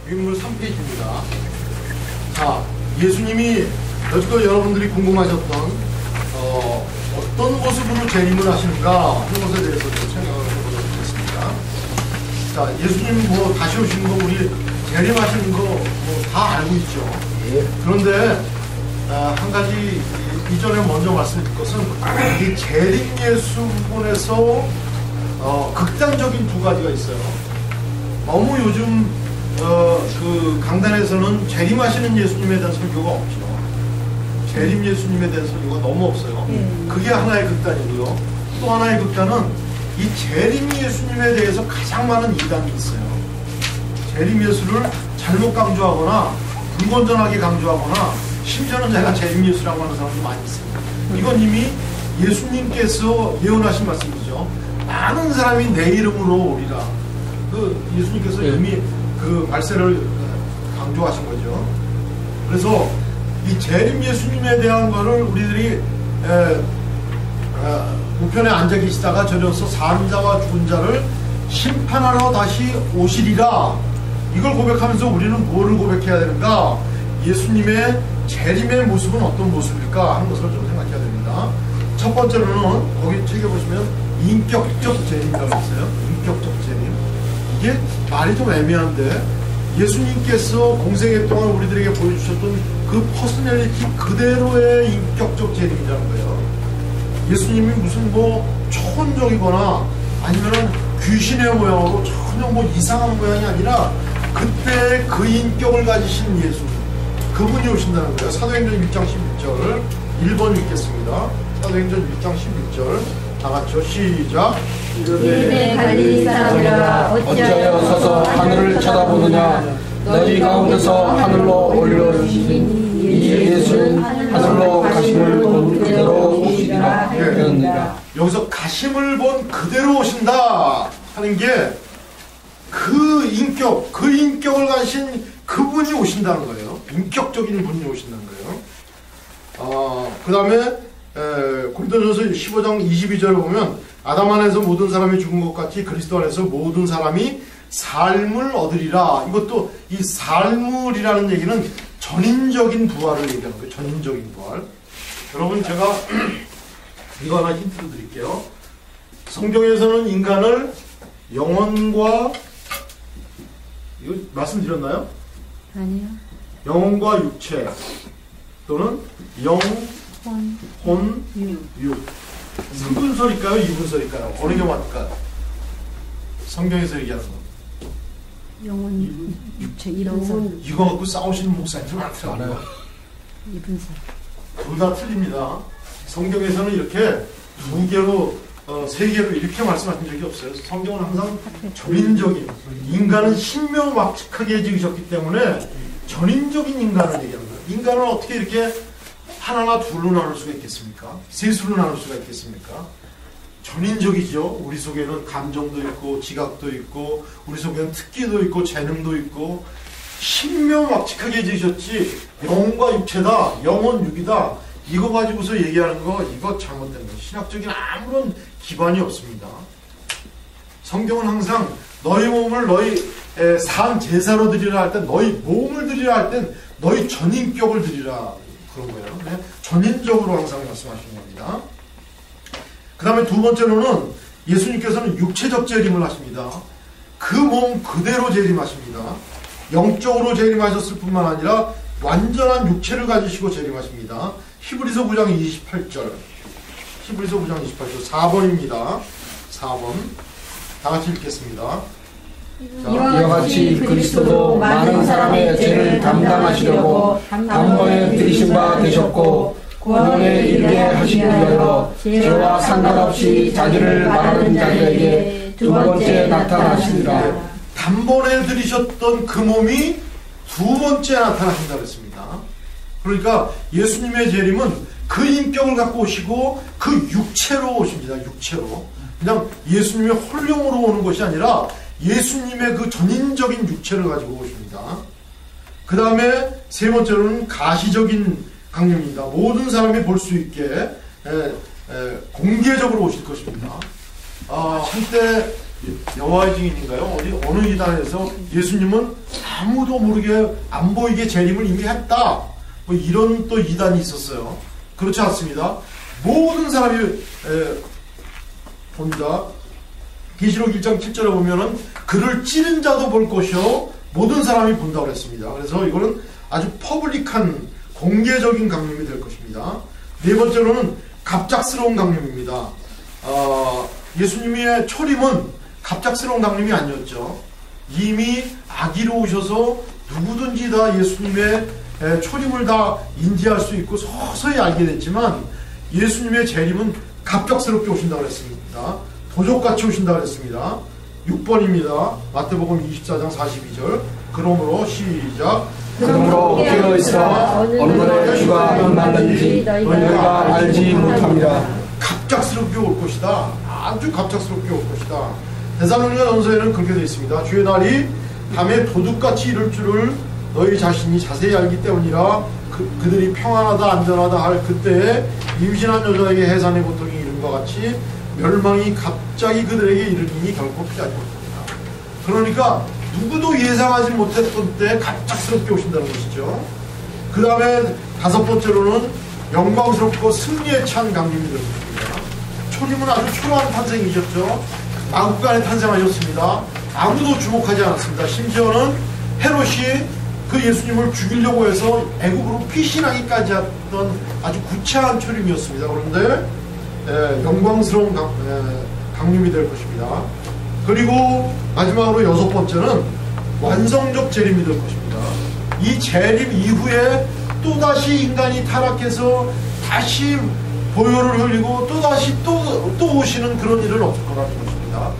유인물 3페이지입니다. 자, 예수님이 여지껏 여러분들이 궁금하셨던 어떤 모습으로 재림을 하시는가 하는 것에 대해서 좀 생각을 해보도록 하겠습니다. 자, 예수님 뭐 다시 오시는 거 우리 재림하시는 거 뭐 다 알고 있죠. 그런데 한 가지 이전에 먼저 말씀드릴 것은 이 재림 예수 부분에서 극단적인 두 가지가 있어요. 너무 요즘 그 강단에서는 재림하시는 예수님에 대한 설교가 없죠. 재림 예수님에 대한 설교가 너무 없어요. 그게 하나의 극단이고요. 또 하나의 극단은 이 재림 예수님에 대해서 가장 많은 이단이 있어요. 재림 예수를 잘못 강조하거나 불건전하게 강조하거나 심지어는 제가 재림 예수라고 하는 사람도 많이 있습니다. 이건 이미 예수님께서 예언하신 말씀이죠. 많은 사람이 내 이름으로 오리라. 그 예수님께서 이미 그 말세를 강조하신 거죠. 그래서 이 재림 예수님에 대한 거를 우리들이 우편에 앉아 계시다가 저려서 사는 자와 죽은 자를 심판하러 다시 오시리라. 이걸 고백하면서 우리는 뭐를 고백해야 되는가? 예수님의 재림의 모습은 어떤 모습일까 하는 것을 좀 생각해야 됩니다. 첫 번째로는 거기 책에 보시면 인격적 재림이라고 있어요. 인격적 재림. 이게 말이 좀 애매한데 예수님께서 공생애 동안 우리들에게 보여주셨던 그 퍼스널리티 그대로의 인격적 재림이라는 거예요. 예수님이 무슨 뭐 초원적이거나 아니면은 귀신의 모양으로 전혀 뭐 이상한 모양이 아니라 그때 그 인격을 가지신 예수, 그분이 오신다는 거예요. 사도행전 1장 11절 1번 읽겠습니다. 사도행전 1장 11절 다 같이요. 시작. 이르되 갈릴리 사람들아 어찌하여 서서 하늘을 쳐다보느냐. 너희 가운데서 하늘로 올려주신 이 예수는 하늘로 가심을 본 그대로 오시리라 하였느니라. 여기서 가심을 본 그대로 오신다 하는 게 그 인격을 가신 그분이 오신다는 거예요. 인격적인 분이 오신다는 거예요. 그 다음에 고린도전서 15장 22절을 보면 아담 안에서 모든 사람이 죽은 것 같이 그리스도 안에서 모든 사람이 삶을 얻으리라. 이것도 이 삶을이라는 얘기는 전인적인 부활을 얘기하는 거예요. 전인적인 부활. 여러분 제가 이거 하나 힌트를 드릴게요. 성경에서는 인간을 영혼과 이거 말씀드렸나요? 아니요. 영혼과 육체 또는 영, 혼, 육 3분설일까요? 2분설일까요? 어느 게 맞을까요? 성경에서 얘기하는 거. 영혼, 육체, 이분설. 이거 갖고 싸우시는 목사님들 많더라고요. 이분설. 둘 다 틀립니다. 성경에서는 이렇게 두 개로 세 개로 이렇게 말씀하신 적이 없어요. 성경은 항상 전인적인, 인간은 신묘막측하게 지으셨기 때문에 전인적인 인간을 얘기하는 거예요. 인간을 어떻게 이렇게 하나나 둘로 나눌 수가 있겠습니까? 셋으로 나눌 수가 있겠습니까? 전인적이죠. 우리 속에는 감정도 있고 지각도 있고 우리 속에는 특기도 있고 재능도 있고 신묘막측하게 지으셨지 영혼과 육체다, 영혼 육이다 이거 가지고서 얘기하는 거 이거 잘못된 거예요. 신학적인 아무런 기반이 없습니다. 성경은 항상 너희 몸을 너희 산 제사로 드리라 할 땐 너희 몸을 드리라 할 땐 너희 전인격을 드리라 그런 거예요. 네? 전인적으로 항상 말씀하시는 겁니다. 그 다음에 두 번째로는 예수님께서는 육체적 재림을 하십니다. 그 몸 그대로 재림하십니다. 영적으로 재림하셨을 뿐만 아니라 완전한 육체를 가지시고 재림하십니다. 히브리서 9장 28절 히브리서 9장 28절 4번입니다. 4번 다 같이 읽겠습니다. 이와 같이 그리스도도 많은 사람의 죄를 담당하시려고 단번에 들이신 바 되셨고 구원에 이르게 하시기 위하여 죄와 상관없이 자기를 말하는 자들에게 두 번째 나타나시리라. 단번에 들이셨던 그 몸이 두 번째 나타나신다 그랬습니다. 그러니까 예수님의 재림은 그 인격을 갖고 오시고 그 육체로 오십니다. 육체로. 그냥 예수님의 홀령으로 오는 것이 아니라 예수님의 그 전인적인 육체를 가지고 오십니다. 그 다음에 세 번째로는 가시적인 강림입니다. 모든 사람이 볼 수 있게 공개적으로 오실 것입니다. 한때 여호와의 증인인가요? 어느 이단에서 예수님은 아무도 모르게 안 보이게 재림을 이미 했다. 뭐 이런 또 이단이 있었어요. 그렇지 않습니다. 모든 사람이 본다. 계시록 1장 7절에 보면은 그를 찌른 자도 볼 것이요 모든 사람이 본다고 그랬습니다. 그래서 이거는 아주 퍼블릭한 공개적인 강림이 될 것입니다. 네 번째로는 갑작스러운 강림입니다. 예수님의 초림은 갑작스러운 강림이 아니었죠. 이미 아기로 오셔서 누구든지 다 예수님의 초림을 다 인지할 수 있고 서서히 알게 됐지만 예수님의 재림은 갑작스럽게 오신다고 했습니다. 도적같이 오신다고 했습니다. 6번입니다. 마태복음 24장 42절. 그러므로 시작. 그러므로 깨어있어 어느 날에 주가 만났는지 너희가 알지 못함이라. 갑작스럽게 올 것이다. 아주 갑작스럽게 올 것이다. 데살로니가 전서에는 그렇게 되어 있습니다. 주의 날이 밤에 도둑같이 이를 줄을 너희 자신이 자세히 알기 때문이라. 그들이 평안하다 안전하다 할 그때에 임신한 여자에게 해산의 고통이 이른 것 같이 멸망이 갑자기 그들에게 이르리니 결코 피하지 못합니다. 그러니까 누구도 예상하지 못했던 때 갑작스럽게 오신다는 것이죠. 그 다음에 다섯 번째로는 영광스럽고 승리에 찬 강림이 될 것입니다. 초림은 아주 초라한 탄생이셨죠. 마국간에 탄생하셨습니다. 아무도 주목하지 않았습니다. 심지어는 헤롯이 그 예수님을 죽이려고 해서 애굽으로 피신하기까지 했던 아주 구차한 초림이었습니다. 그런데 영광스러운 강림이 될 것입니다. 그리고 마지막으로 여섯 번째는 완성적 재림이 될 것입니다. 이 재림 이후에 또다시 인간이 타락해서 다시 보혈을 흘리고 또다시 또 오시는 그런 일은 없을 거라는 것입니다.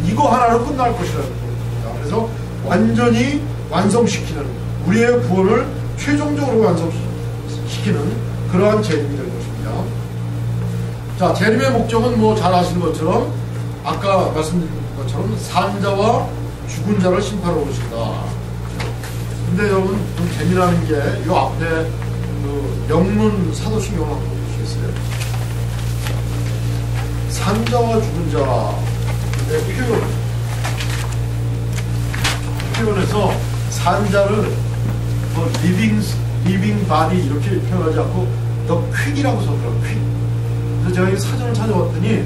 이거 하나로 끝날 것이라는 겁니다. 그래서 완전히 완성시키는 우리의 구원을 최종적으로 완성시키는 그러한 재림이 될 것입니다. 자, 재림의 목적은 뭐 잘 아시는 것처럼 아까 말씀드린 것처럼 산자와 죽은 자를 심판하러 오신다. 근데 여러분 좀 재미나는 게 이 앞에 그 영문 사도신경을 한번 보시겠어요? 산자와 죽은 자의 표현에서 산자를 뭐 리빙 바디 이렇게 표현하지 않고 더 퀵이라고 써더라고요. 퀵. 그래서 제가 이 사전을 찾아봤더니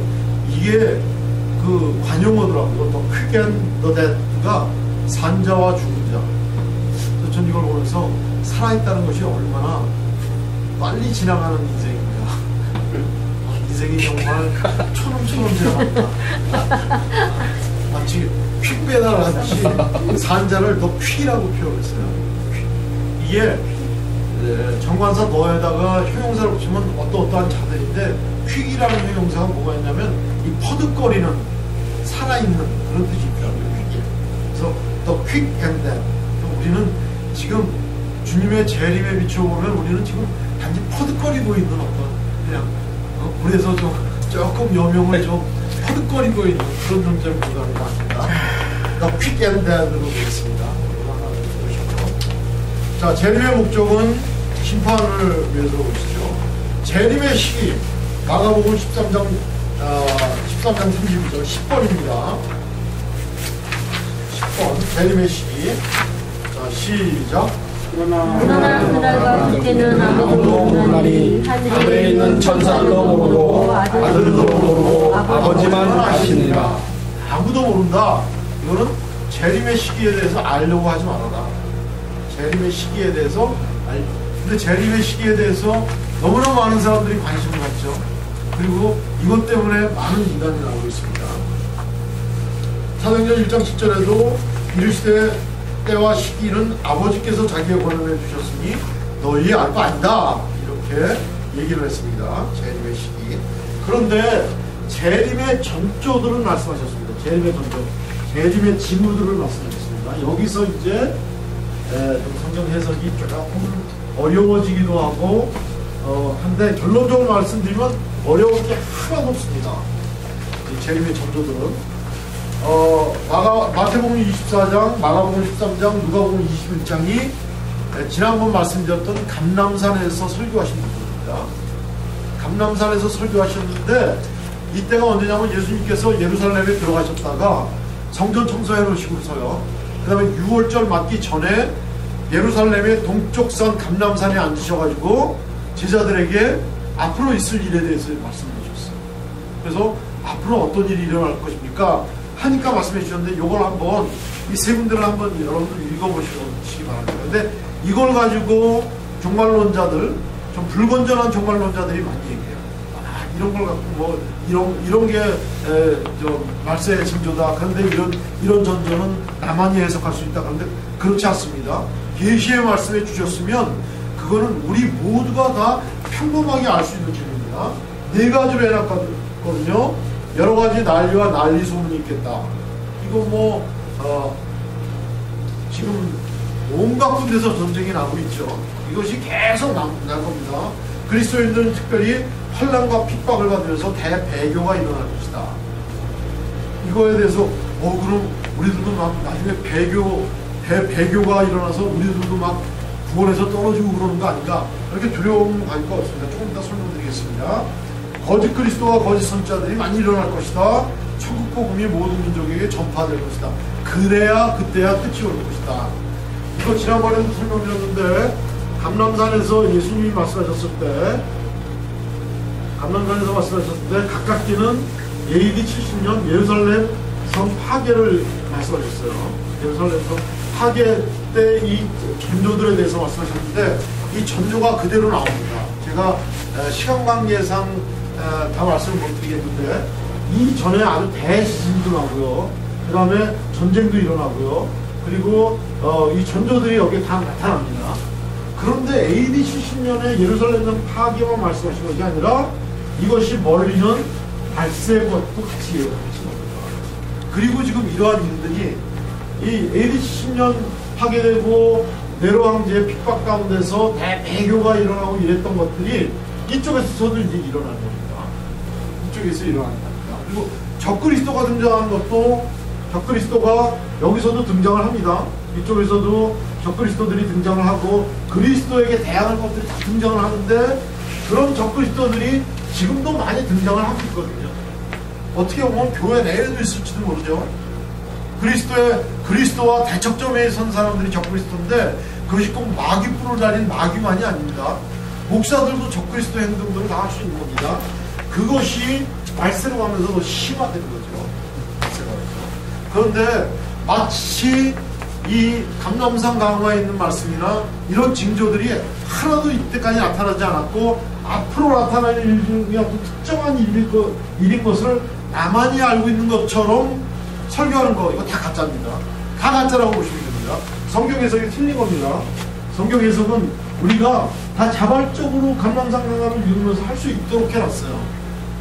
이게 그 관용어더라고요. 더 퀵 앤 더 데드가 산자와 죽은 자. 그래서 전 이걸 보면서 살아있다는 것이 얼마나 빨리 지나가는 인생인가. 인생이 정말 초놈초놈 지나간다. 마치 퀵 배달하듯이 산자를 더 퀵이라고 표현했어요. 이게 정관사 너에다가 형용사를 붙이면 어떠한 자들인데 퀵이라는 형용사가 뭐가 있냐면 이 퍼득거리는 살아있는 그런 뜻이 있더라고요. 퀵이. 그래서 더 퀵 앤 데 우리는 지금 주님의 재림에 비춰보면 우리는 지금 단지 퍼득거리고 있는 어떤 그냥 물에서 좀 조금 여명을 좀 퍼득거리고 있는 그런 존재를 보는 것 같습니다. 더 퀵 앤 데로 되겠습니다. 자, 재림의 목적은 심판을 위해서 보시죠. 재림의 시기 마가복음 13장 32절 10번입니다. 10번 재림의 시기. 자, 시작. 그러나 그날과 그때는 아무도 모르나니 하늘에 있는 천사도 모르고 아들도 모르고 아버지만 아시니라. 아무도 모른다. 이거는 재림의 시기에 대해서 알려고 하지 말아라. 재림의 시기에 대해서 근데 재림의 시기에 대해서 너무나 많은 사람들이 관심을 갖죠. 그리고 이것 때문에 많은 인간이 나오고 있습니다. 사도행전 1장 7절에도 이르시되 때와 시기는 아버지께서 자기의 권한을 주셨으니 너희 알 바 아니다. 이렇게 얘기를 했습니다. 재림의 시기. 그런데 재림의 전조들은 말씀하셨습니다. 재림의 전조. 재림의 징후들을 말씀하셨습니다. 여기서 이제 성경 해석이 조금 어려워지기도 하고 한데 결론적으로 말씀드리면 어려울 게 하나도 없습니다. 이 재림의 전조들은 마태복음 24장, 마가복음 13장, 누가복음 21장이 지난번 말씀드렸던 감람산에서 설교하신 분들입니다. 감람산에서 설교하셨는데 이때가 언제냐면 예수님께서 예루살렘에 들어가셨다가 성전 청소해 놓으시고서요 그 다음에 6월절 맞기 전에 예루살렘의 동쪽산 감람산에 앉으셔가지고 제자들에게 앞으로 있을 일에 대해서 말씀해 주셨어요. 그래서 앞으로 어떤 일이 일어날 것입니까? 하니까 말씀해 주셨는데 이걸 한번 이 세 분들을 한번 여러분들 읽어보시기 바랍니다. 근데 이걸 가지고 종말론자들, 좀 불건전한 종말론자들이 많이 얘기해요. 이런 걸 갖고 뭐 이런 게 말세의 징조다. 그런데 이런 전조는 나만이 해석할 수 있다. 그런데 그렇지 않습니다. 계시의 말씀해 주셨으면 그거는 우리 모두가 다 평범하게 알 수 있는 질문입니다. 네 가지로 해놨거든요. 여러 가지 난리와 난리 소문이 있겠다. 이거 뭐 지금 온갖 군데서 전쟁이 나고 있죠. 이것이 계속 날 겁니다. 그리스도인들은 특별히 환난과 핍박을 받으면서 대배교가 일어날 것이다. 이거에 대해서 그럼 우리들도 막 나중에 대배교가 일어나서 우리들도 막 구원에서 떨어지고 그러는 거 아닌가? 이렇게 두려움 가질 거 없습니다. 조금 이따 설명드리겠습니다. 거짓 그리스도와 거짓 선지자들이 많이 일어날 것이다. 천국 복음이 모든 민족에게 전파될 것이다. 그래야 그때야 끝이 올 것이다. 이거 지난번에도 설명드렸는데 감람산에서 예수님이 말씀하셨을 때 가깝게는 AD 70년 예루살렘 성 파괴를 말씀하셨어요. 예루살렘 성 파괴 때 이 전조들에 대해서 말씀하셨는데 이 전조가 그대로 나옵니다. 제가 시간 관계상 다 말씀을 못 드리겠는데 이 전에 아주 대지진도 나고요. 그 다음에 전쟁도 일어나고요. 그리고 이 전조들이 여기에 다 나타납니다. 그런데 AD 70년에 예루살렘 성 파괴만 말씀하신 것이 아니라 이것이 멀리는 발세것도 같이 예언하신 겁니다. 그리고 지금 이러한 일들이 이 AD 70년 파괴되고 네로 황제의 핍박 가운데서 대배교가 일어나고 이랬던 것들이 이쪽에서도 이제 일어나는 겁니다. 이쪽에서 일어나는 겁니다. 그리고 적그리스도가 등장하는 것도 적그리스도가 여기서도 등장을 합니다. 이쪽에서도 적그리스도들이 등장을 하고 그리스도에게 대항할 것들이 다 등장을 하는데 그런 적그리스도들이 지금도 많이 등장을 하고 있거든요. 어떻게 보면 교회 내에도 있을지도 모르죠. 그리스도와 대척점에 선 사람들이 적그리스도인데 그것이 꼭 마귀뿔을 달린 마귀만이 아닙니다. 목사들도 적그리스도 행동들을 다 할 수 있는 겁니다. 그것이 말세로 가면서 더 심화되는 거죠. 그런데 마치 이 감람산 강화에 있는 말씀이나 이런 징조들이 하나도 이때까지 나타나지 않았고 앞으로 나타날 일이 어떤 특정한 일인 것을 나만이 알고 있는 것처럼 설교하는 거 이거 다 가짜입니다. 다 가짜라고 보시면 됩니다. 성경 해석이 틀린 겁니다. 성경 해석은 우리가 다 자발적으로 감람산 강화를 읽으면서 할 수 있도록 해놨어요.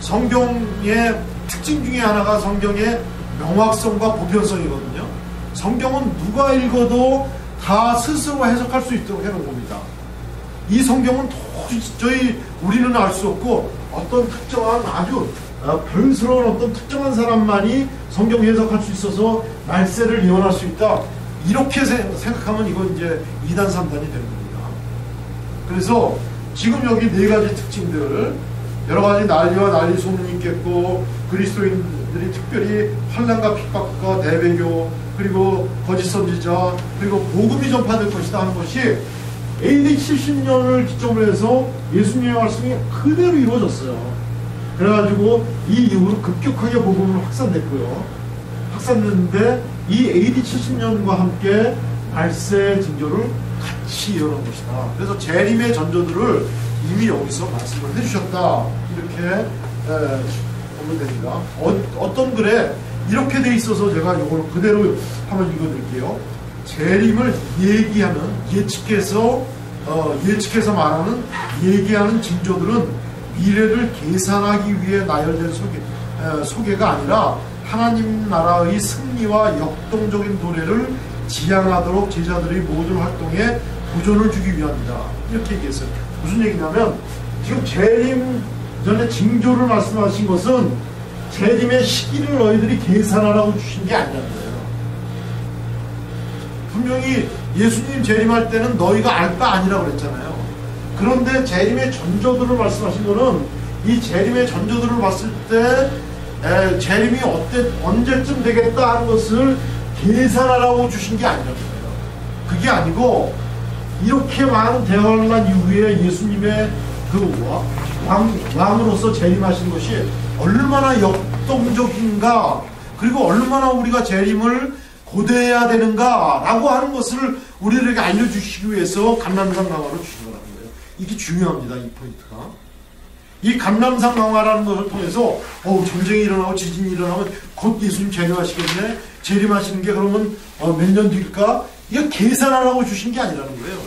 성경의 특징 중에 하나가 성경의 명확성과 보편성이거든요. 성경은 누가 읽어도 다 스스로 해석할 수 있도록 해놓은 겁니다. 이 성경은 도저히 우리는 알 수 없고 어떤 특정한 아주 별스러운 어떤 특정한 사람만이 성경 해석할 수 있어서 말세를 예언할 수 있다. 이렇게 생각하면 이건 이제 2단 3단이 되는 겁니다. 그래서 지금 여기 네 가지 특징들, 여러 가지 난리와 난리 소문이 있겠고 그리스도인들이 특별히 환난과 핍박과 대배교 그리고 거짓 선지자 그리고 복음이 전파될 것이다 하는 것이 AD 70년을 기점으로 해서 예수님의 말씀이 그대로 이루어졌어요. 그래가지고 이 이후로 급격하게 복음으로 확산됐고요. 확산됐는데 이 AD 70년과 함께 말세 징조를 같이 예언한 것이다. 그래서 재림의 전조들을 이미 여기서 말씀을 해주셨다. 이렇게 보면 됩니다. 어떤 글에 이렇게 돼 있어서 제가 이걸 그대로 한번 읽어드릴게요. 재림을 예측해서 말하는 얘기하는 징조들은 미래를 계산하기 위해 나열된 소개가 아니라 하나님 나라의 승리와 역동적인 도래를 지향하도록 제자들의 모든 활동에 도전을 주기 위함이다. 이렇게 얘기했어요. 무슨 얘기냐면 지금 재림 전에 징조를 말씀하신 것은 재림의 시기를 너희들이 계산하라고 주신 게 아니라는 거예요. 분명히 예수님 재림할 때는 너희가 알 바 아니라고 그랬잖아요. 그런데 재림의 전조들을 말씀하신 거는 이 재림의 전조들을 봤을 때 재림이 언제쯤 되겠다 하는 것을 계산하라고 주신 게 아니라는 거예요. 그게 아니고 이렇게 많은 대환란 이후에 예수님의 그 왕으로서 재림하신 것이 얼마나 역동적인가, 그리고 얼마나 우리가 재림을 고대해야 되는가라고 하는 것을 우리에게 알려주시기 위해서 감람산 강화를 주신 거라는 거예요. 이게 중요합니다. 이 포인트가. 이 감람산 강화라는 것을 통해서 전쟁이 일어나고 지진이 일어나면 곧 예수님 재림하시겠네. 재림하시는 게 그러면 몇 년 뒤일까? 이거 계산하라고 주신 게 아니라는 거예요.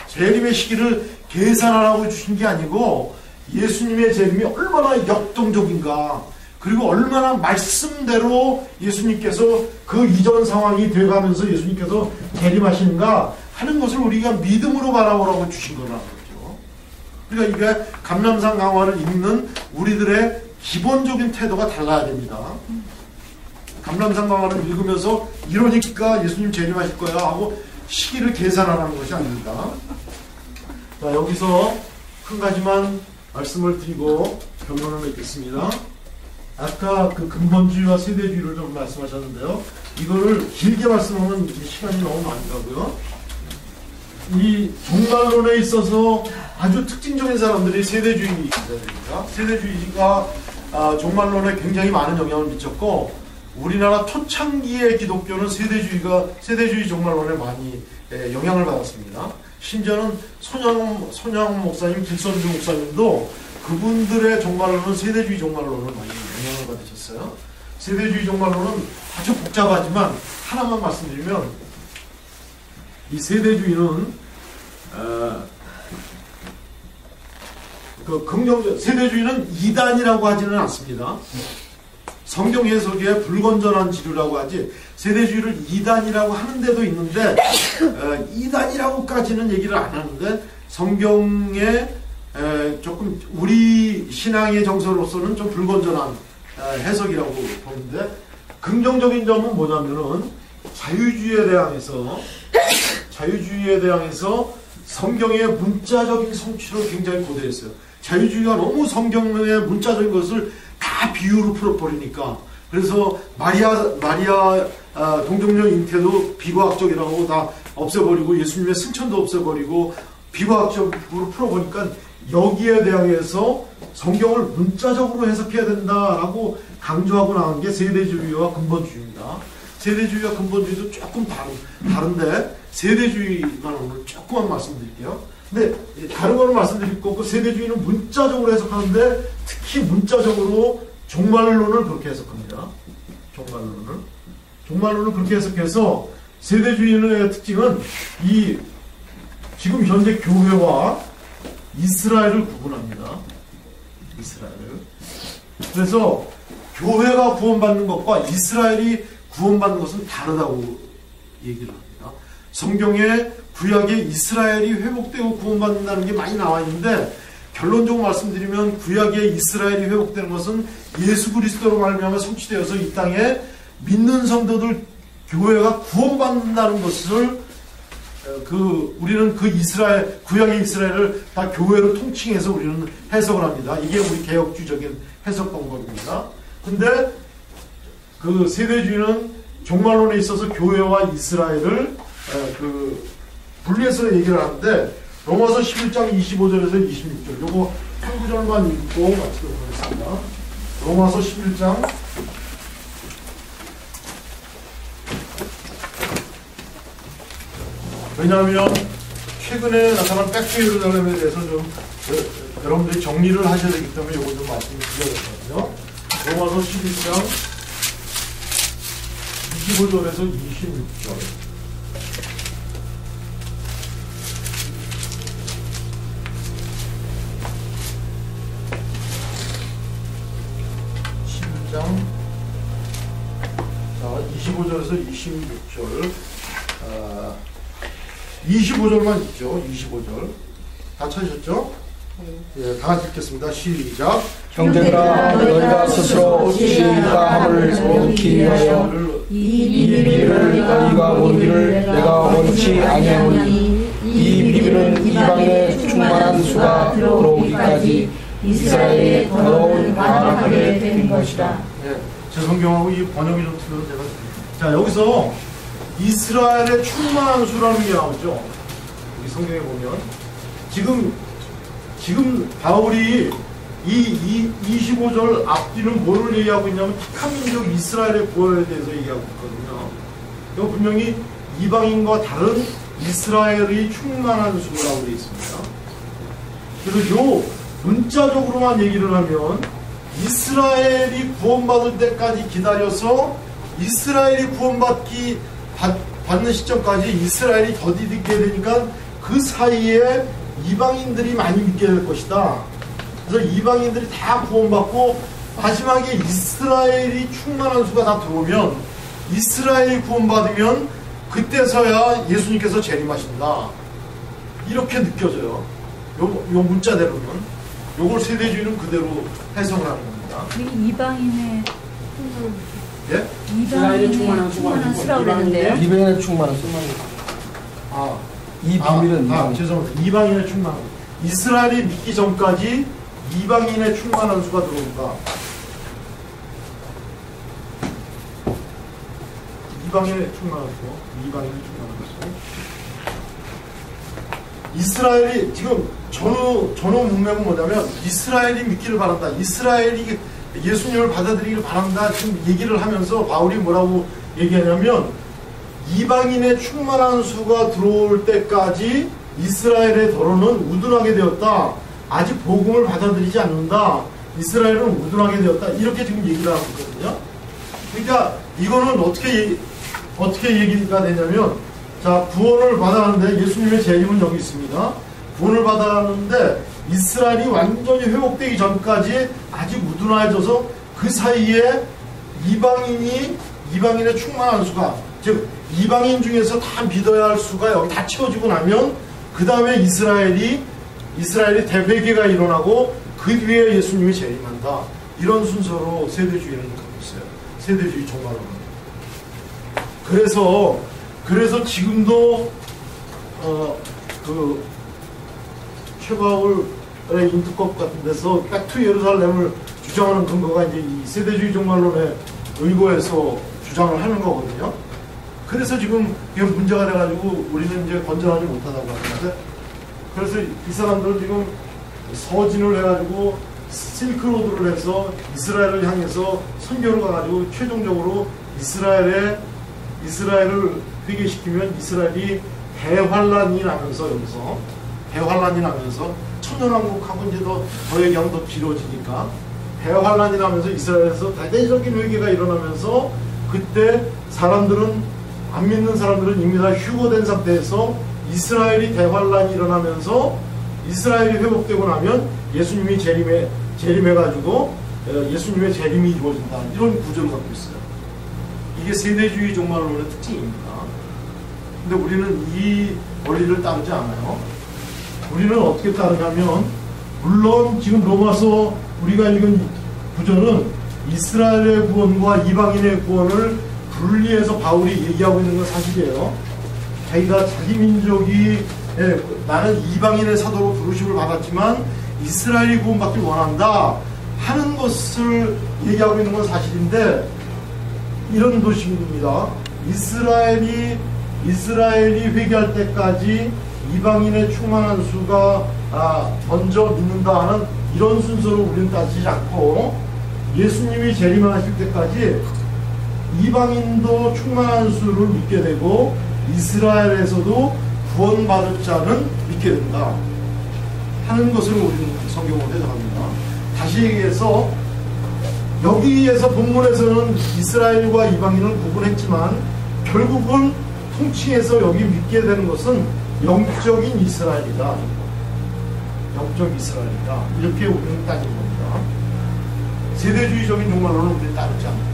재림의 시기를 계산하라고 주신 게 아니고 예수님의 재림이 얼마나 역동적인가, 그리고 얼마나 말씀대로 예수님께서 그 이전 상황이 돼가면서 예수님께서 재림하시는가 하는 것을 우리가 믿음으로 바라보라고 주신 거라는 거죠. 그러니까 이게 감람산 강화를 읽는 우리들의 기본적인 태도가 달라야 됩니다. 감람산 강화를 읽으면서 이러니까 예수님 재림하실 거야 하고 시기를 계산하라는 것이 아닙니다. 자, 여기서 한 가지만 말씀을 드리고 결론을 맺겠습니다. 아까 그 근본주의와 세대주의를 좀 말씀하셨는데요. 이거를 길게 말씀하면 시간이 너무 많이 가고요. 이 종말론에 있어서 아주 특징적인 사람들이 세대주의자들입니다. 세대주의가 종말론에 굉장히 많은 영향을 미쳤고, 우리나라 초창기의 기독교는 세대주의 종말론에 많이 영향을 받았습니다. 심지어는 손양 목사님, 길선주 목사님도 그분들의 종말론은 세대주의 종말론을 많이 영향을 받으셨어요. 세대주의 종말론은 아주 복잡하지만 하나만 말씀드리면, 이 세대주의는 세대주의는 이단이라고 하지는 않습니다. 성경 해석에 불건전한 지류라고 하지, 세대주의를 이단이라고 하는 데도 있는데 이단이라고까지는 얘기를 안 하는데, 성경에 조금 우리 신앙의 정서로서는 좀 불건전한 해석이라고 보는데, 긍정적인 점은 뭐냐면은 자유주의에 대항해서 성경의 문자적인 성취를 굉장히 고대했어요. 자유주의가 너무 성경의 문자적인 것을 다 비유로 풀어버리니까, 그래서 마리아 동정녀 잉태도 비과학적이라고 다 없애버리고, 예수님의 승천도 없애버리고 비과학적으로 풀어보니까 여기에 대항해서 성경을 문자적으로 해석해야 된다라고 강조하고 나온 게 세대주의와 근본주의입니다. 세대주의와 근본주의도 조금 다른데, 세대주의만 오늘 조금만 말씀드릴게요. 근데 다른 거는 말씀드릴 거고, 세대주의는 문자적으로 해석하는데 특히 문자적으로 종말론을 그렇게 해석합니다. 종말론을 그렇게 해석해서, 세대주의의 특징은 이 지금 현재 교회와 이스라엘을 구분합니다. 이스라엘을. 그래서 교회가 구원받는 것과 이스라엘이 구원받는 것은 다르다고 얘기를 합니다. 성경에 구약에 이스라엘이 회복되고 구원받는다는 게 많이 나와 있는데, 결론적으로 말씀드리면 구약에 이스라엘이 회복되는 것은 예수 그리스도로 말미암아 성취되어서 이 땅에 믿는 성도들 교회가 구원받는다는 것을 우리는 구약의 이스라엘을 다 교회로 통칭해서 우리는 해석을 합니다. 이게 우리 개혁주의적인 해석 방법입니다. 근데 그 세대주의는 종말론에 있어서 교회와 이스라엘을 분리해서 얘기를 하는데, 로마서 11장 25절에서 26절, 요거 한 구절만 읽고 마치도록 하겠습니다. 로마서 11장 왜냐하면 최근에 나타난 백투예루살렘에 대해서 좀 여러분들이 정리를 하셔야 되기 때문에 이거 좀 말씀을 드려야 되거든요. 로마서 11장 25절에서 26절. 자, 25절에서 26절. 25절만 있죠. 25절. 다 찾으셨죠? 예, 다 같이 읽겠습니다. 시작. 형제들아, 너희가 스스로 지혜있다 함을 원치 위하여 이 비밀을 너희가 원기를 내가 원치 아니하노니, 이 비밀은 이방의 충만한 수가 들어오기까지 이스라엘의 더러운 완악하게 된 것이다. 예, 제 성경하고 이 번역이 좀 틀려서 제가 자, 여기서 이스라엘의 충만한 수라는 게 나오죠. 여기 성경에 보면 지금 바울이 이 25절 앞뒤는 뭐를 얘기하고 있냐면 택한 민족 이스라엘의 구원에 대해서 얘기하고 있거든요. 이거 분명히 이방인과 다른 이스라엘의 충만한 수라고 되어 있습니다. 그래서 요 문자적으로만 얘기를 하면 이스라엘이 구원받을 때까지 기다려서 이스라엘이 받는 시점까지 이스라엘이 더디게 되니까 그 사이에 이방인들이 많이 믿게 될 것이다. 그래서 이방인들이 다 구원받고 마지막에 이스라엘이 충만한 수가 다 들어오면 이스라엘이 구원받으면 그때서야 예수님께서 재림하신다. 이렇게 느껴져요. 요 문자대로는. 요걸 세대주의는 그대로 해석을 하는 겁니다. 이방인의 예? 이방인의 충만한 수라고 그랬는데요. 이방인의 충만한 수. 이 비밀은 죄송합니다. 이방인의 충만한 수. 이스라엘이 믿기 전까지 이방인의 충만한 수가 들어온다. 이방인의 충만한 수. 이방인의 충만한 수. 이스라엘이 지금 전후 문맥은 뭐냐면 이스라엘이 믿기를 바란다. 이스라엘이 예수님을 받아들이기를 바란다. 지금 얘기를 하면서 바울이 뭐라고 얘기하냐면 이방인의 충만한 수가 들어올 때까지 이스라엘의 더러는 우둔하게 되었다. 아직 복음을 받아들이지 않는다. 이스라엘은 우둔하게 되었다. 이렇게 지금 얘기를 하고 있거든요. 그러니까 이거는 어떻게 얘기가 되냐면 자, 구원을 받았는데 예수님의 재림은 여기 있습니다. 구원을 받았는데 이스라엘이 완전히 회복되기 전까지 아직 우둔해져서 그 사이에 이방인의 충만한 수가, 즉 이방인 중에서 다 믿어야 할 수가 여기 다 채워지고 나면 그 다음에 이스라엘이 대회개가 일어나고 그 뒤에 예수님이 재림한다. 이런 순서로 세대주의는 갖고 있어요. 세대주의 종말론은. 그래서 지금도 그 최바울의 인투컵 같은 데서 백투 예루살렘을 주장하는 근거가 이제 이 세대주의 종말론에 의거해서 주장을 하는 거거든요. 그래서 지금 이게 문제가 돼가지고 우리는 이제 건전하지 못하다고 하는데, 그래서 이 사람들은 지금 서진을 해가지고 실크로드를 해서 이스라엘을 향해서 선교를 가가지고 최종적으로 이스라엘을 회개시키면 이스라엘이 대환란이 나면서 여기서 대환란이 나면서 천년왕국하고 이제 더 얘기하면 더 길어지니까 대환란이 나면서 이스라엘에서 대대적인 회개가 일어나면서 그때 안 믿는 사람들은 이미 다 휴거된 상태에서 이스라엘이 대환란이 일어나면서 이스라엘이 회복되고 나면 예수님이 재림해가지고 예수님의 재림이 이루어진다. 이런 구조를 갖고 있어요. 이게 세대주의 종말론의 특징입니다. 근데 우리는 이 원리를 따르지 않아요. 우리는 어떻게 따르냐면, 물론 지금 로마서 우리가 읽은 구절은 이스라엘의 구원과 이방인의 구원을 분리해서 바울이 얘기하고 있는 건 사실이에요. 자기가 자기 민족이 나는 이방인의 사도로 부르심을 받았지만 이스라엘이 구원받길 원한다 하는 것을 얘기하고 있는 건 사실인데, 이런 도식입니다. 이스라엘이 회개할 때까지 이방인의 충만한 수가 먼저 믿는다 하는 이런 순서로 우리는 따지지 않고, 예수님이 재림하실 때까지 이방인도 충만한 수를 믿게 되고 이스라엘에서도 구원받을 자는 믿게 된다 하는 것으로 우리는 성경을 해석합니다. 다시 얘기해서 여기에서 본문에서는 이스라엘과 이방인을 구분했지만 결국은 통칭해서 여기 믿게 되는 것은 영적인 이스라엘이다. 영적 이스라엘이다. 이렇게 우리는 따지는 겁니다. 세대주의적인 종말론은 우리는 따르지 않습니다.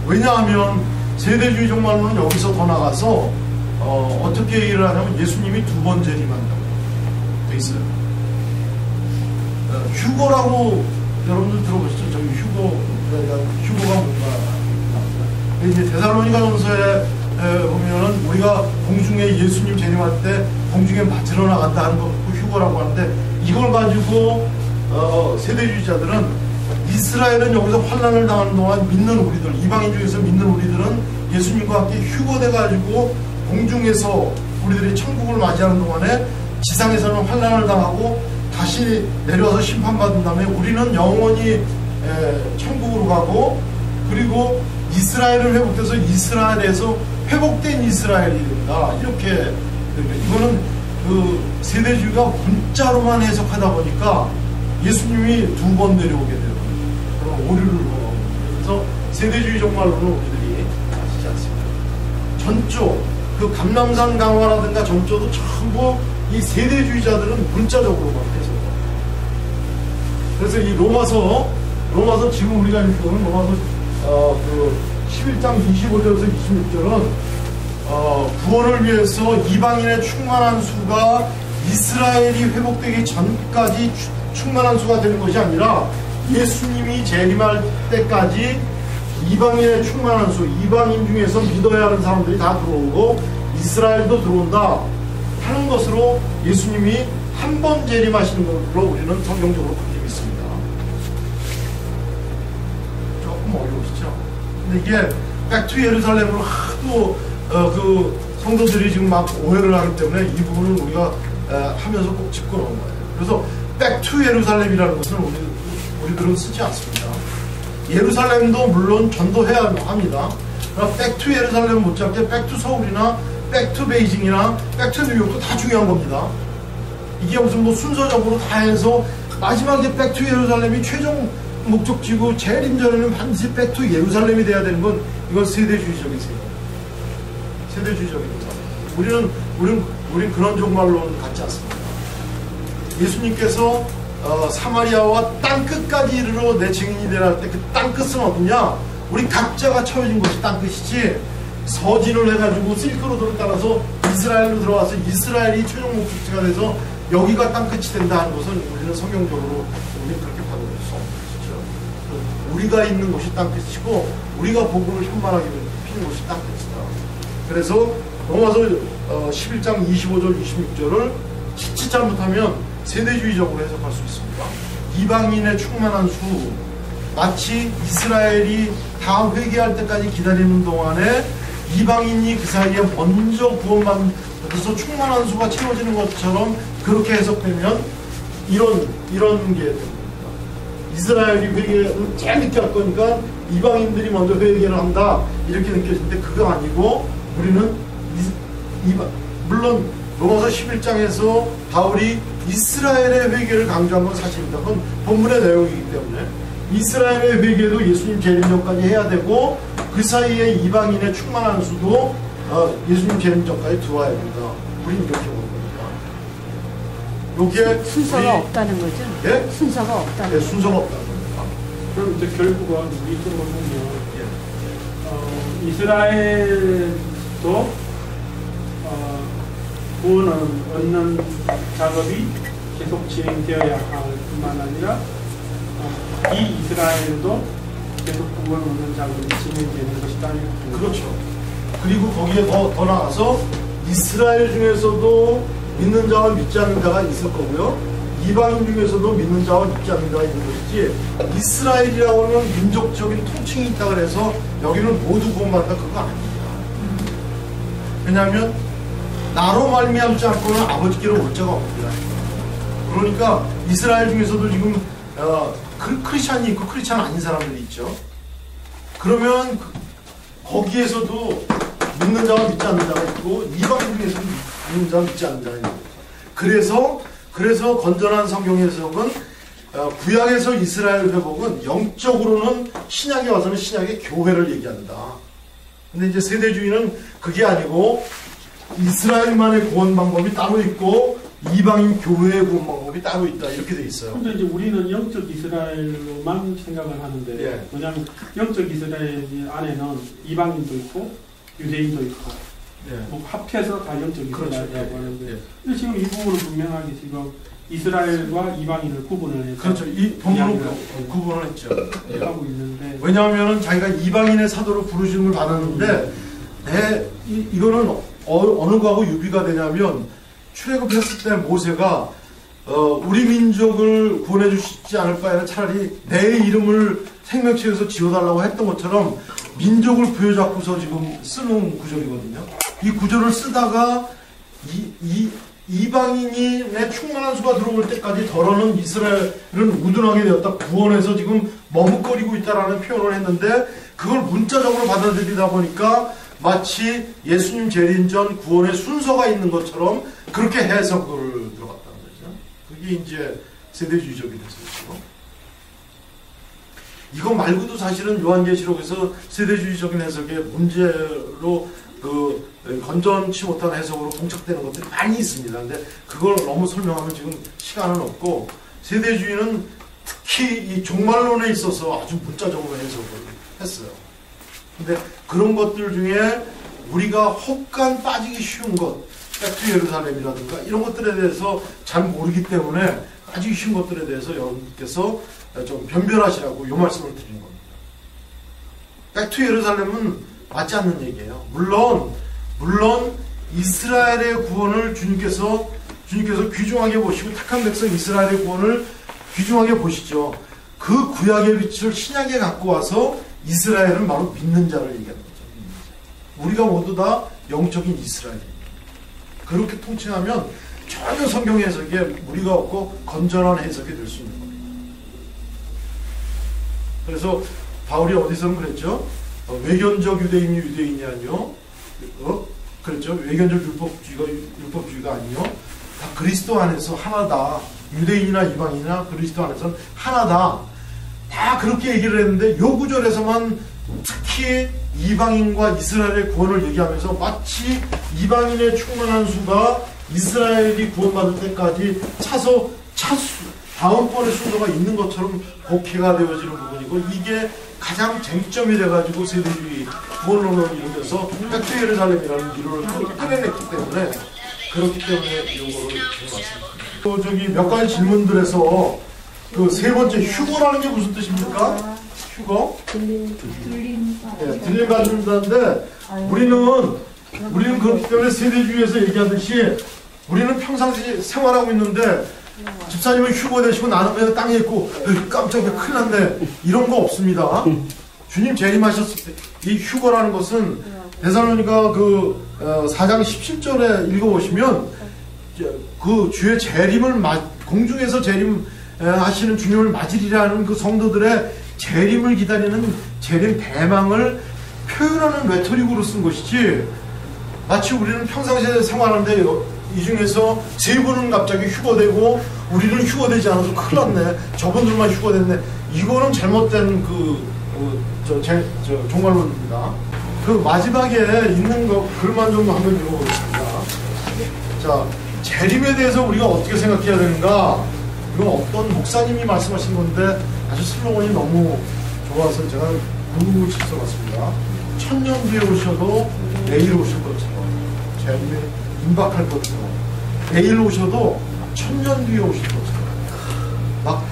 왜냐하면 세대주의 종말론은 여기서 더 나가서 어떻게 얘기를 하냐면 예수님이 두 번 재림한다고 돼 있어요. 휴거라고 여러분들 들어보시죠? 저기 휴거가 뭔가. 이제 데살로니가전서에 보면은 우리가 공중에 예수님 재림할 때 공중에 맞으러 나간다 하는 거 휴거라고 하는데, 이걸 가지고 세대주의자들은 이스라엘은 여기서 환난을 당하는 동안 믿는 우리들, 이방인 중에서 믿는 우리들은 예수님과 함께 휴거돼가지고 공중에서 우리들이 천국을 맞이하는 동안에 지상에서는 환난을 당하고 다시 내려와서 심판받은 다음에 우리는 영원히 천국으로 가고, 그리고 이스라엘을 회복해서 이스라엘에서 회복된 이스라엘이 된다. 이렇게 이거는 그 세대주의가 문자로만 해석하다 보니까 예수님이 두 번 내려오게 되는 그런 오류를 범하고, 그래서 세대주의 정말로는 우리들이 아시지 않습니다. 전조 그 감람산 강화라든가 전조도 전부 이 세대주의자들은 문자적으로만 해석해요. 그래서 이 로마서 지금 우리가 읽는 로마서 그 11장 25절에서 26절은 구원을 위해서 이방인의 충만한 수가 이스라엘이 회복되기 전까지 충만한 수가 되는 것이 아니라 예수님이 재림할 때까지 이방인의 충만한 수, 이방인 중에서 믿어야 하는 사람들이 다 들어오고 이스라엘도 들어온다 하는 것으로 예수님이 한 번 재림하시는 것으로 우리는 성경적으로 그렇게 믿습니다. 조금 어려우시죠? 근데 이게 백투 예루살렘으로 하도 그 성도들이 지금 막 오해를 하기 때문에 이 부분을 우리가 하면서 꼭 짚고 놓은 거예요. 그래서 백투 예루살렘이라는 것은 우리들은 쓰지 않습니다. 예루살렘도 물론 전도해야 합니다. 그러나 백투 예루살렘 못지않게 백투 서울이나 백투 베이징이나 백투 뉴욕도 다 중요한 겁니다. 이게 무슨 뭐 순서적으로 다 해서 마지막에 백투 예루살렘이 최종 목적지고 제일 임전에는 반드시 백투 예루살렘이 돼야 되는 건 이건 세대주의적인 생각. 세대주의적인 생각. 우리는 그런 종말론은 갖지 않습니다. 예수님께서 사마리아와 땅끝까지 이르러 내 증인이 되라 할 때 그 땅끝은 어디냐? 우리 각자가 처해진 것이 땅끝이지, 서진을 해가지고 실크로드를 따라서 이스라엘로 들어와서 이스라엘이 최종 목적지가 돼서 여기가 땅끝이 된다 하는 것은 우리는 성경적으로 우리는 그렇게 받아들일 수 없는 것이죠. 우리가 있는 곳이 땅끝이고 우리가 복음을 현만하게 피는 곳이 땅끝이다. 그래서 로마서 11장 25절 26절을 지치 잘못하면 세대주의적으로 해석할 수 있습니다. 이방인의 충만한 수, 마치 이스라엘이 다 회개할 때까지 기다리는 동안에 이방인이 그 사이에 먼저 구원받아서 충만한 수가 채워지는 것처럼 그렇게 해석되면 이런 게 됩니다. 이스라엘이 회개를 제일 늦게 할 거니까 이방인들이 먼저 회개를 한다 이렇게 느껴지는데 그거 아니고, 우리는 물론 로마서 11장에서 바울이 이스라엘의 회개를 강조한 건 사실입니다. 그건 본문의 내용이기 때문에 이스라엘의 회개도 예수님 재림 전까지 해야 되고 그 사이에 이방인의 충만한 수도 예수님 재림 전까지 들어와야 된다. 우리는 이렇게 보는 겁니다. 여기에 순서가 없다는 거죠? 예? 순서가 없다는 거죠. 순서가 없다는 겁니다. 그럼 이제 결국은 우리 쪽으로 보면 이스라엘도 구원을 얻는 작업이 계속 진행되어야 할 뿐만 아니라 이 이스라엘도 계속 구원을 얻는 작업이 진행되는 것이다. 그렇죠. 그리고 거기에 더 나가서 이스라엘 중에서도 믿는 자와 믿지 않는 자가 있을 거고요. 이방인 중에서도 믿는 자와 믿지 않는 자가 있는 것이지, 이스라엘이라고 하는 민족적인 통칭이 있다 그래서 여기는 모두 구원받는다 그거 아닙니다. 왜냐하면 나로 말미암지 않고는 아버지께로 올 자가 없습니다. 그러니까 이스라엘 중에서도 지금 크리스찬이 있고 크리스찬 아닌 사람들이 있죠. 그러면 거기에서도 믿는 자와 믿지 않는 자가 있고 이방인 중에서도 믿는 자와 믿지 않는 자가 있는 거죠. 그래서 건전한 성경 해석은 구약에서 이스라엘 회복은 영적으로는 신약에 와서는 신약의 교회를 얘기한다. 근데 이제 세대주의는 그게 아니고 이스라엘만의 구원 방법이 따로 있고 이방인 교회의 구원 방법이 따로 있다 이렇게 돼 있어요. 근데 이제 우리는 영적 이스라엘로만 생각을 하는데, 예. 왜냐하면 영적 이스라엘 안에는 이방인도 있고 유대인도 있고, 예. 뭐 합해서 다 영적 이스라엘이라고 그렇죠. 하는데, 예. 근데 지금 이 부분은 분명하게 지금 이스라엘과 이방인을 구분을 해서 그렇죠. 이 본문은 구분을 했죠. 하고 있는데, 왜냐하면 자기가 이방인의 사도로 부르심을 받았는데 이거는 어느 거하고 유비가 되냐면, 출애굽했을 때 모세가 우리 민족을 구원해 주시지 않을 바에는 차라리 내 이름을 생명책에서 지워달라고 했던 것처럼 민족을 부여잡고서 지금 쓰는 구절이거든요. 이 구절을 쓰다가 이방인의 충만한 수가 들어올 때까지 더러는 이스라엘은 우둔하게 되었다. 구원해서 지금 머뭇거리고 있다라는 표현을 했는데 그걸 문자적으로 받아들이다 보니까 마치 예수님 재림 전 구원의 순서가 있는 것처럼 그렇게 해석을 들어갔다는 거죠. 그게 이제 세대주의적이 됐었죠. 이거 말고도 사실은 요한계시록에서 세대주의적인 해석의 문제로 건전치 못한 해석으로 봉착되는 것들이 많이 있습니다. 근데 그걸 너무 설명하면 지금 시간은 없고, 세대주의는 특히 이 종말론에 있어서 아주 문자적으로 해석을 했어요. 근데 그런 것들 중에 우리가 혹간 빠지기 쉬운 것, 백투 예루살렘이라든가 이런 것들에 대해서 잘 모르기 때문에 빠지기 쉬운 것들에 대해서 여러분께서 좀 변별하시라고 이 말씀을 드린 겁니다. 백투 예루살렘은 맞지 않는 얘기예요. 물론 이스라엘의 구원을 주님께서 귀중하게 보시고 택한 백성 이스라엘의 구원을 귀중하게 보시죠. 그 구약의 빛을 신약에 갖고 와서 이스라엘은 바로 믿는 자를 얘기하는 거죠. 우리가 모두 다 영적인 이스라엘입니다. 그렇게 통칭하면 전혀 성경 해석에 무리가 없고 건전한 해석이 될 수 있는 겁니다. 그래서 바울이 어디서는 그랬죠? 외견적 유대인이 유대인이 아니요. 그랬죠? 외견적 율법주의가 아니요. 다 그리스도 안에서 하나다. 유대인이나 이방인이나 그리스도 안에서는 하나다. 다 그렇게 얘기를 했는데 요 구절에서만 특히 이방인과 이스라엘의 구원을 얘기하면서 마치 이방인의 충만한 수가 이스라엘이 구원받을 때까지 다음번의 순서가 있는 것처럼 복해가 되어지는 부분이고, 이게 가장 쟁점이 돼가지고 세대주의 구원론을 이루면서 백투 예루살렘이라는 이론을 꺼내냈기 때문에, 그렇기 때문에 이런 거를 말씀드립니다. 저기 몇 가지 질문들에서 그 세 번째 휴거라는 게 무슨 뜻입니까? 휴거? 들림 받는다는데 우리는 그렇기 때문에 세대주의에서 얘기하듯이 우리는 평상시 생활하고 있는데 집사님은 휴거 되시고 나는 그냥 땅에 있고 깜짝이야 큰일 났네 이런 거 없습니다. 주님 재림하셨을 때 이 휴거라는 것은 데살로니가 4장 17절에 읽어보시면 그 주의 재림을 공중에서 재림하시는 주님을 맞으리라는 그 성도들의 재림을 기다리는 재림 대망을 표현하는 레토릭으로 쓴 것이지, 마치 우리는 평상시에 생활하는데 이 중에서 세 분은 갑자기 휴거되고 우리는 휴거되지 않아서 큰일 났네, 저분들만 휴거됐네, 이거는 잘못된 종말론입니다. 그 마지막에 있는 거 글만 좀 한번 읽어보겠습니다. 자, 재림에 대해서 우리가 어떻게 생각해야 되는가? 이건 어떤 목사님이 말씀하신 건데 아주 슬로건이 너무 좋아서 제가 궁금을 써봤습니다. 1000년 뒤에 오셔도 내일 오실 것처럼, 재림에 임박할 것처럼, 내일 오셔도 1000년 뒤에 오실 것처럼, 막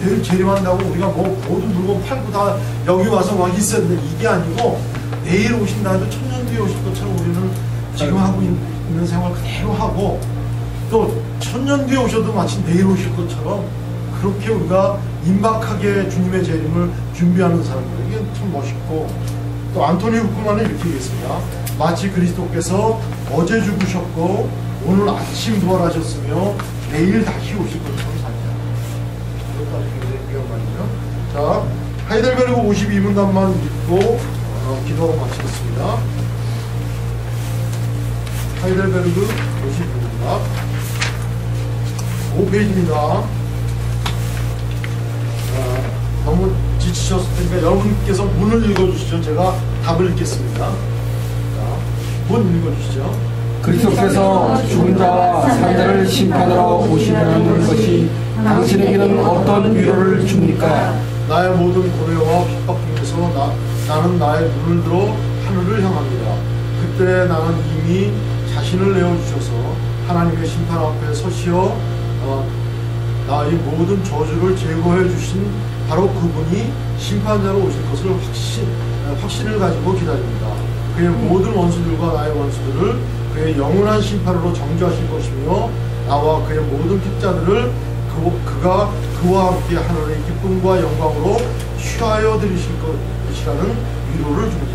내일 재림한다고 우리가 뭐 모든 물건 팔고 다 여기 와서 막 있어야 되는데, 이게 아니고 내일 오신다 해도 1000년 뒤에 오실 것처럼 우리는 지금 하고 있는 생활 그대로 하고, 또 1000년 뒤에 오셔도 마치 내일 오실 것처럼 그렇게 우리가 임박하게 주님의 재림을 준비하는 사람들, 이게 참 멋있고, 또 안토니 후크만은 이렇게 얘기했습니다. 마치 그리스도께서 어제 죽으셨고 오늘 아침 부활하셨으며 내일 다시 오실 것처럼 살자. 이것까지 굉장히 귀한 말이죠. 자, 하이델베르그 52문단만 읽고 기도하고 마치겠습니다. 하이델베르그 52문단 5페이지입니다. 너무 지치셨을 테니까 여러분께서 문을 읽어주시죠. 제가 답을 읽겠습니다. 자, 문 읽어주시죠. 그리스도께서 죽은 자와 산 자를 심판하러 오시는 것이 당신에게는 어떤 위로를 줍니까? 나의 모든 고뇌와 핍박 중에서 나는 나의 눈을 들어 하늘을 향합니다. 그때 나는 이미 자신을 내어주셔서 하나님의 심판 앞에 서시어 나의 모든 저주를 제거해 주신 바로 그분이 심판자로 오실 것을 확신을 가지고 기다립니다. 그의 모든 원수들과 나의 원수들을 그의 영원한 심판으로 정죄하실 것이며 나와 그의 모든 집자들을 그가 그와 함께 하늘의 기쁨과 영광으로 취하여 들으실 것이라는 위로를 줍니다.